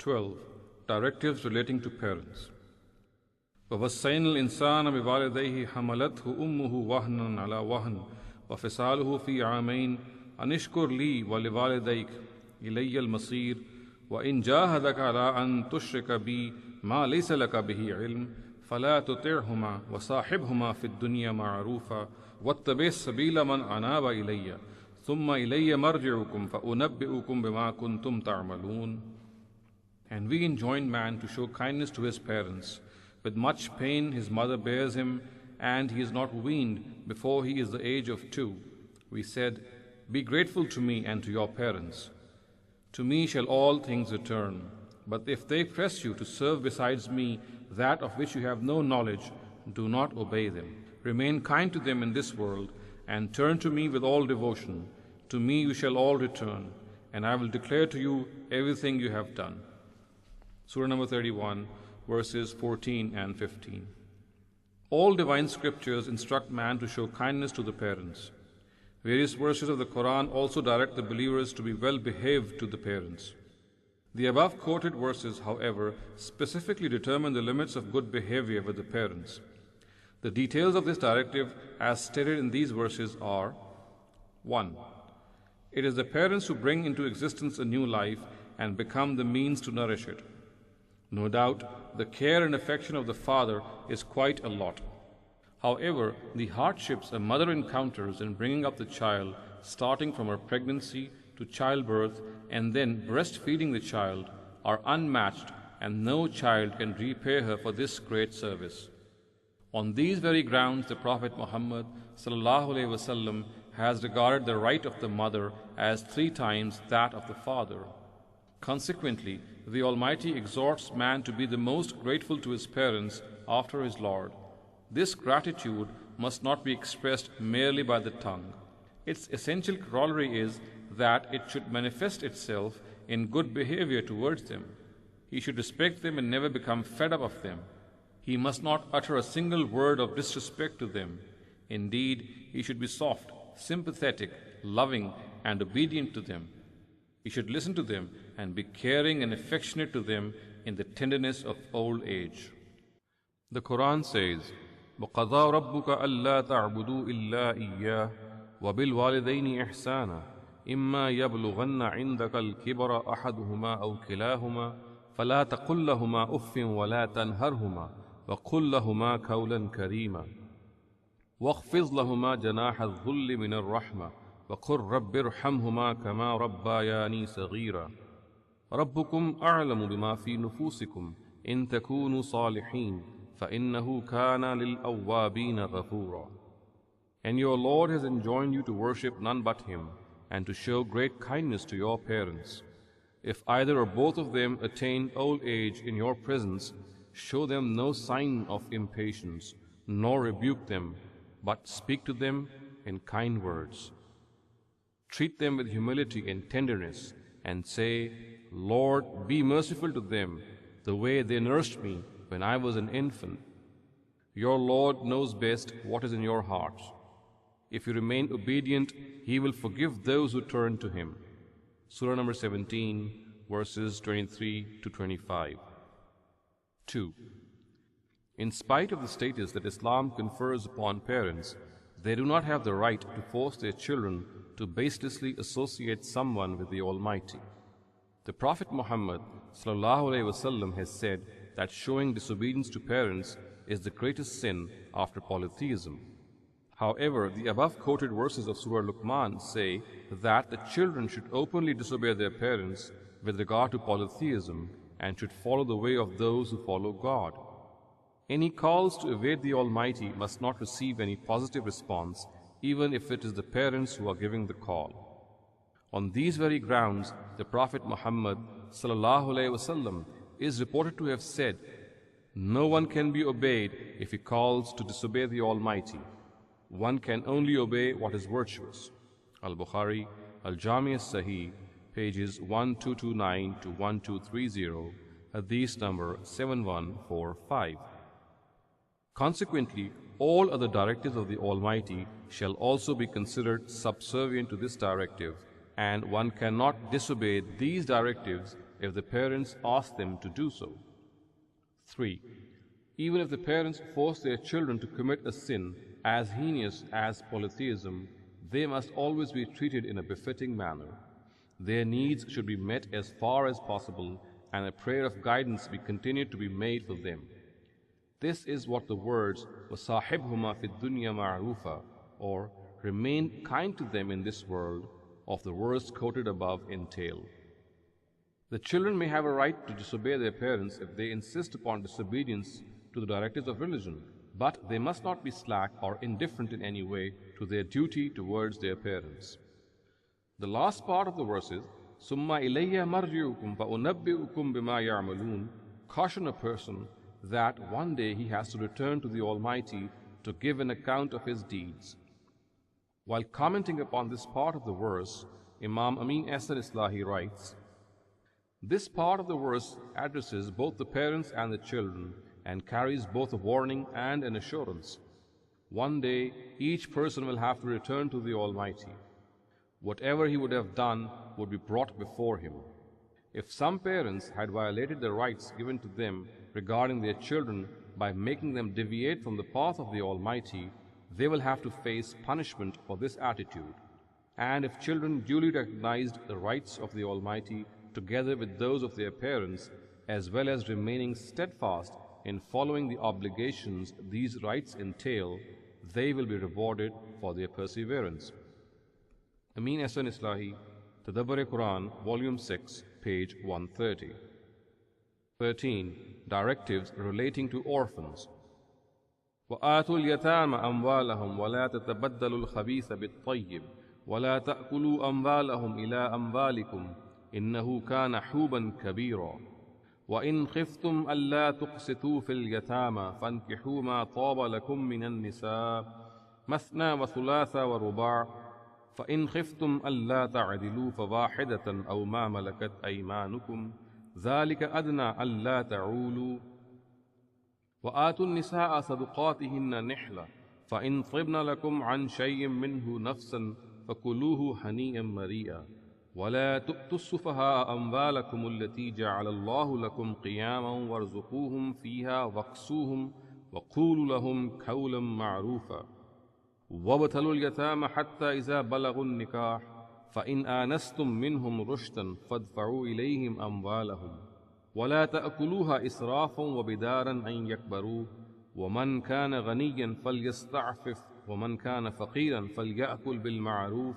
12. Directives relating to parents. وَوَصَّيْنَا الْإِنسَانَ بِوَالِدَيْهِ حَمَلَتْهُ أُمُّهُ وَهْنًا عَلَى وَهْنٍ وَفِصَالُهُ فِي عَامَيْنِ أَنِ اشْكُرْ لِي وَلِوَالِدَيْكَ إِلَيَّ الْمَصِيرُ وَإِنْ جَاهَدَكَ عَلَىٰ أَنْ تُشْرِكَ بِي مَا لَيْسَ لَكَ بِهِ عِلْمٌ فَلَا تُطِعْهُمَا وَصَاحِبْهُمَا فِي الدُّنْيَا مَعْرُوفًا وَاتَّبِعْ سَبِيلَ مَنْ أَنَابَ إِلَيَّ ثُمَّ إِلَيَّ مَرْجِعُكُمْ فَأُنَبِّئُكُمْ بِمَا كُنْتُمْ تَعْمَلُونَ. And we enjoin man to show kindness to his parents. With much pain his mother bears him, and he is not weaned before he is the age of 2. We said, Be grateful to me and to your parents. To me shall all things return. But if they press you to serve besides me that of which you have no knowledge, do not obey them. Remain kind to them in this world, and turn to me with all devotion. To me you shall all return, and I will declare to you everything you have done. Surah number 31, verses 14 and 15. All divine scriptures instruct man to show kindness to the parents. Various verses of the Quran also direct the believers to be well behaved to the parents. The above quoted verses, however, specifically determine the limits of good behavior with the parents. The details of this directive, as stated in these verses, are: 1. It is the parents who bring into existence a new life and become the means to nourish it. No doubt, the care and affection of the father is quite a lot. However, the hardships a mother encounters in bringing up the child, starting from her pregnancy to childbirth and then breastfeeding the child, are unmatched, and no child can repay her for this great service. On these very grounds, the Prophet Muhammad ﷺ has regarded the right of the mother as 3 times that of the father. Consequently, the Almighty exhorts man to be the most grateful to his parents after his Lord. This gratitude must not be expressed merely by the tongue. Its essential corollary is that it should manifest itself in good behavior towards them. He should respect them and never become fed up of them. He must not utter a single word of disrespect to them. Indeed, he should be soft, sympathetic, loving, and obedient to them. He should listen to them and be caring and affectionate to them in the tenderness of old age. The Quran says, وَقَضَى رَبُّكَ أَلَّا تَعْبُدُوا إِلَّا إِيَّاهُ وَبِالْوَالِدَيْنِ إِحْسَانًا إِمَّا يَبْلُغَنَّ عِندَكَ الْكِبَرَ أَحَدُهُمَا أَوْ كِلَاهُمَا فَلَا تَقُل لَّهُمَا أُفٍّ وَلَا تَنْهَرْهُمَا وَقُل لَّهُمَا قَوْلًا كَرِيمًا وَاخْفِضْ لَهُمَا جَنَاحَ الذُّلِّ مِنَ الرَّحْمَةِ وَقُل رَّبِّ ارْحَمْهُمَا كَمَا رَبَّيَانِي صَغِيرًا رَبُّكُمْ أَعْلَمُ بِمَا فِي نُفُوسِكُمْ إِن تَكُونُوا صَالِحِينَ فَإِنَّهُ كَانَ لِلْأَوَّابِينَ غَفُورًا. And your Lord has enjoined you to worship none but Him, and to show great kindness to your parents. If either or both of them attain old age in your presence, show them no sign of impatience, nor rebuke them, but speak to them in kind words. Treat them with humility and tenderness, and say, Lord, be merciful to them, the way they nursed me when I was an infant. Your Lord knows best what is in your hearts. If you remain obedient, He will forgive those who turn to Him. Surah number 17, verses 23 to 25. 2. In spite of the status that Islam confers upon parents, they do not have the right to force their children to baselessly associate someone with the Almighty. The Prophet Muhammad ﷺ has said that showing disobedience to parents is the greatest sin after polytheism. However, the above quoted verses of Surah Luqman say that the children should openly disobey their parents with regard to polytheism and should follow the way of those who follow God. Any calls to evade the Almighty must not receive any positive response, even if it is the parents who are giving the call. On these very grounds, the Prophet Muhammad ﷺ is reported to have said, No one can be obeyed if he calls to disobey the Almighty. One can only obey what is virtuous. Al-Bukhari, Al-Jami As-Sahih, pages 1229 to 1230, Hadith number 7145. Consequently, all other directives of the Almighty shall also be considered subservient to this directive, and one cannot disobey these directives if the parents ask them to do so. 3. Even if the parents force their children to commit a sin as heinous as polytheism, they must always be treated in a befitting manner. Their needs should be met as far as possible, and a prayer of guidance be continued to be made for them. This is what the words وَصَاحِبْهُمَا فِي الدُّنْيَا مَعْرُوفًا, or remain kind to them in this world, of the verse quoted above entail. The children may have a right to disobey their parents if they insist upon disobedience to the directives of religion, but they must not be slack or indifferent in any way to their duty towards their parents. The last part of the verses, ثُمَّ إِلَيَّ مَرْجِعُكُمْ فَأُنَبِّئُكُمْ بِمَا يَعْمَلُونَ, caution a person that one day he has to return to the Almighty to give an account of his deeds. While commenting upon this part of the verse, Imam Amin Ahsan Islahi writes, this part of the verse addresses both the parents and the children and carries both a warning and an assurance. One day, each person will have to return to the Almighty. Whatever he would have done would be brought before him. If some parents had violated the rights given to them regarding their children by making them deviate from the path of the Almighty, they will have to face punishment for this attitude. And if children duly recognized the rights of the Almighty together with those of their parents, as well as remaining steadfast in following the obligations these rights entail, they will be rewarded for their perseverance. Amin Ahsan Islahi, Tadabbur-e-Quran, Volume 6, page 130. 13. Directives relating to orphans. وَآتُوا الْيَتَامَ أَمْوَالَهُمْ وَلَا تَتَبَدَّلُوا الْخَبِيثَ بِالطَّيِّبِ وَلَا تَأْكُلُوا أَمْوَالَهُمْ إِلَىٰ أَمْوَالِكُمْ إِنَّهُ كَانَ حُوبًا كَبِيرًا وَإِنْ خِفْتُمْ أَلَّا تُقْسِطُوا فِي الْيَتَامَى فَانكِحُوا مَا طَابَ لَكُم مِّنَ النِّسَاءِ مَثْنَىٰ وَثُلَاثَ وَرُبَاعَ فَإِنْ خِفْتُمْ أَلَّا تَعْدِلُوا فَوَاحِدَةً أَوْ مَا مَلَكَتْ أَيْمَانُكُمْ ذَلِكَ أَدْنَىٰ أَلَّا تَعُولُوا وَآتُوا النِّسَاءَ صَدُقَاتِهِنَّ نِحْلَةً فَإِنْ طِبْنَ لَكُمْ عَنْ شَيْءٍ مِّنْهُ نَفْسًا فَكُلُوهُ هَنِيئًا مَرِيئًا وَلَا تُؤْتُوا السُّفَهَاءَ أَمْوَالَكُمُ الَّتِي جَعَلَ اللَّهُ لَكُمْ قِيَامًا وَارْزُقُوهُمْ فِيهَا وَاكْسُوهُمْ وَقُولُوا لَهُمْ قَوْلًا مَّعْرُوفًا وَابْتَلُوا الْيَتَامَى حَتَّىٰ إِذَا بَلَغُوا النِّكَاحَ فَإِنْ آنَسْتُم مِّنْهُمْ رُشْدًا فَادْفَعُوا إِلَيْهِمْ أَمْوَالَهُمْ وَلَا تَأْكُلُوهَا إِسْرَافًا وَبِدَارًا أَن يَكْبَرُوا وَمَنْ كَانَ غَنِيًّا فَلْيَسْتَعْفِفْ وَمَنْ كَانَ فَقِيرًا فَلْيَأْكُلْ بِالْمَعْرُوفِ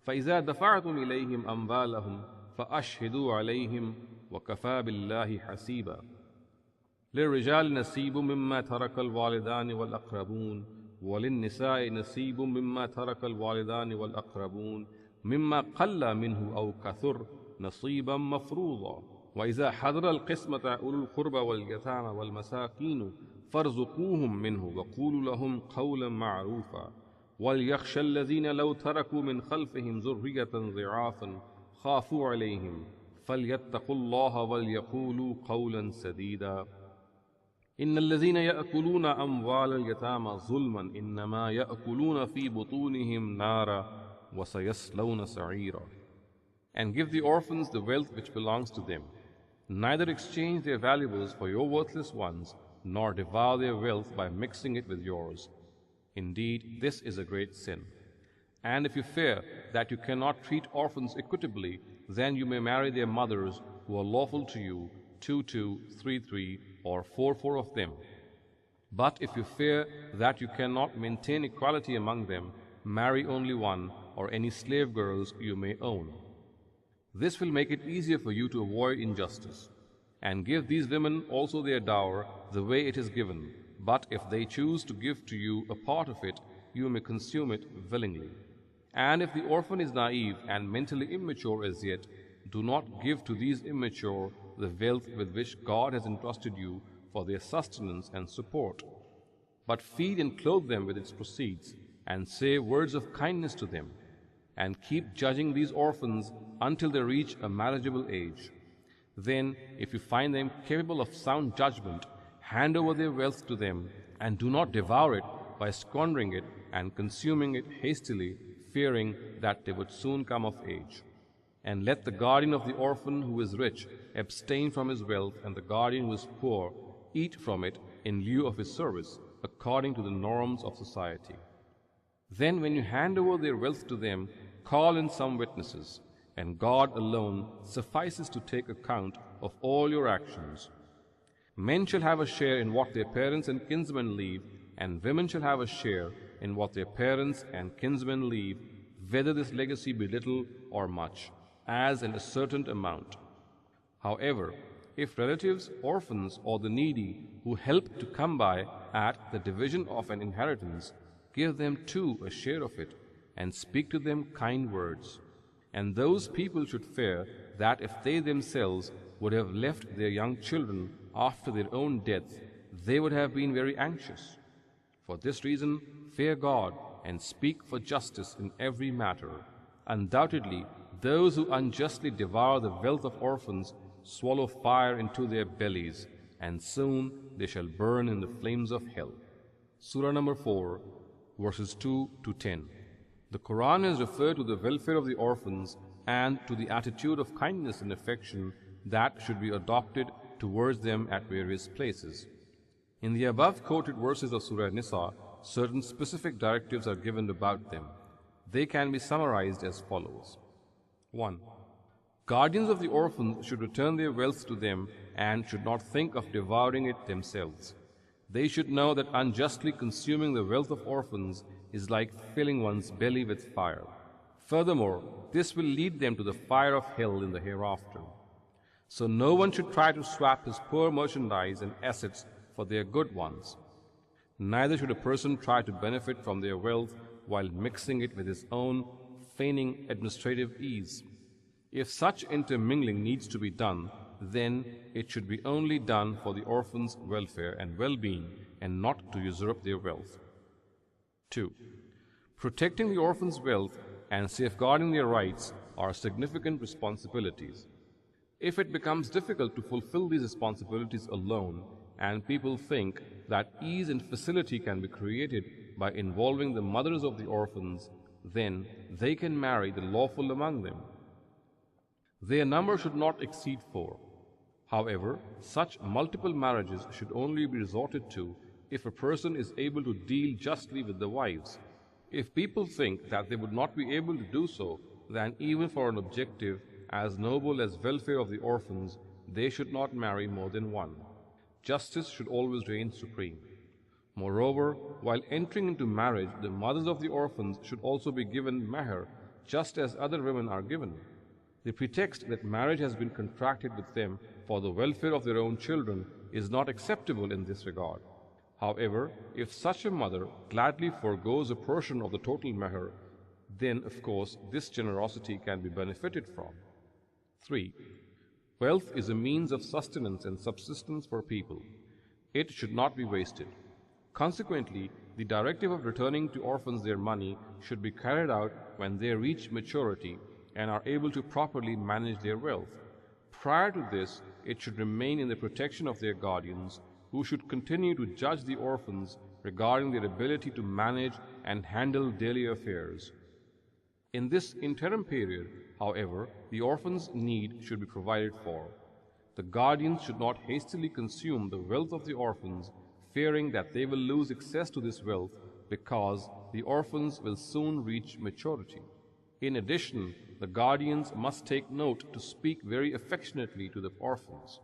فَإِذَا دَفَعْتُمْ إِلَيْهِمْ أَمْوَالَهُمْ فَأَشْهِدُوا عَلَيْهِمْ وَكَفَىٰ بِاللَّهِ حَسِيبًا لِلرِّجَالِ نَصِيبٌ مِّمَّا تَرَكَ الْوَالِدَانِ وَالْأَقْرَبُونَ وَلِلنِّسَاءِ نَصِيبٌ مِّمَّا تَرَكَ الْوَالِدَانِ وَالْأَقْرَبُونَ مِمَّا قَلَّ مِنْهُ أَوْ كَثُرَ نَصِيبًا مَّفْرُوضًا وَإِذَا حَضَرَ الْقِسْمَةَ أُولُو الْقُرْبَى وَالْيَتَامَى وَالْمَسَاكِينُ فَارْزُقُوهُم مِّنْهُ وَقُولُوا لَهُمْ قَوْلًا مَّعْرُوفًا وَلْيَخْشَ الَّذِينَ لَوْ تَرَكُوا مِنْ خَلْفِهِمْ ذُرِّيَّةً ضِعَافًا خَافُوا عَلَيْهِمْ فَلْيَتَّقُوا اللَّهَ وَلْيَقُولُوا قَوْلًا سَدِيدًا إِنَّ الَّذِينَ يَأْكُلُونَ أَمْوَالَ الْيَتَامَى ظُلْمًا إِنَّمَا يَأْكُلُونَ فِي بُطُونِهِمْ نَارًا وَسَيَصْلَوْنَ سَعِيرًا. And give the orphans the wealth which belongs to them. Neither exchange their valuables for your worthless ones, nor devour their wealth by mixing it with yours. Indeed, this is a great sin. And if you fear that you cannot treat orphans equitably, then you may marry their mothers who are lawful to you, 2, 3, or 4 of them. But if you fear that you cannot maintain equality among them, marry only one or any slave girls you may own. This will make it easier for you to avoid injustice. And give these women also their dower the way it is given. But if they choose to give to you a part of it, you may consume it willingly. And if the orphan is naive and mentally immature as yet, do not give to these immature the wealth with which God has entrusted you for their sustenance and support. But feed and clothe them with its proceeds, and say words of kindness to them, and keep judging these orphans until they reach a marriageable age. Then, if you find them capable of sound judgment, hand over their wealth to them, and do not devour it by squandering it and consuming it hastily, fearing that they would soon come of age. And let the guardian of the orphan who is rich abstain from his wealth, and the guardian who is poor eat from it in lieu of his service, according to the norms of society. Then when you hand over their wealth to them, call in some witnesses, and God alone suffices to take account of all your actions. Men shall have a share in what their parents and kinsmen leave, and women shall have a share in what their parents and kinsmen leave, whether this legacy be little or much, as in a certain amount. However, if relatives, orphans, or the needy who help to come by at the division of an inheritance, give them too a share of it, and speak to them kind words. And those people should fear that if they themselves would have left their young children after their own death, they would have been very anxious. For this reason, fear God and speak for justice in every matter. Undoubtedly, those who unjustly devour the wealth of orphans swallow fire into their bellies, and soon they shall burn in the flames of hell. Surah number 4, verses 2 to 10. The Quran has referred to the welfare of the orphans and to the attitude of kindness and affection that should be adopted towards them at various places. In the above quoted verses of Surah Nisa, certain specific directives are given about them. They can be summarized as follows. 1. Guardians of the orphans should return their wealth to them and should not think of devouring it themselves. They should know that unjustly consuming the wealth of orphans is like filling one's belly with fire. Furthermore, this will lead them to the fire of hell in the hereafter. So no one should try to swap his poor merchandise and assets for their good ones. Neither should a person try to benefit from their wealth while mixing it with his own, feigning administrative ease. If such intermingling needs to be done, then it should be only done for the orphans' welfare and well-being, and not to usurp their wealth. 2. Protecting the orphans' wealth and safeguarding their rights are significant responsibilities. If it becomes difficult to fulfill these responsibilities alone, and people think that ease and facility can be created by involving the mothers of the orphans, then they can marry the lawful among them. Their number should not exceed 4. However, such multiple marriages should only be resorted to if a person is able to deal justly with the wives. If people think that they would not be able to do so, then even for an objective as noble as welfare of the orphans, they should not marry more than one. Justice should always reign supreme. Moreover, while entering into marriage, the mothers of the orphans should also be given mahr, just as other women are given. The pretext that marriage has been contracted with them for the welfare of their own children is not acceptable in this regard. However, if such a mother gladly forgoes a portion of the total mahr, then of course this generosity can be benefited from. 3. Wealth is a means of sustenance and subsistence for people. It should not be wasted. Consequently, the directive of returning to orphans their money should be carried out when they reach maturity and are able to properly manage their wealth. Prior to this, it should remain in the protection of their guardians, who should continue to judge the orphans regarding their ability to manage and handle daily affairs. In this interim period, however, the orphans' need should be provided for. The guardians should not hastily consume the wealth of the orphans, fearing that they will lose access to this wealth because the orphans will soon reach maturity. In addition, the guardians must take note to speak very affectionately to the orphans.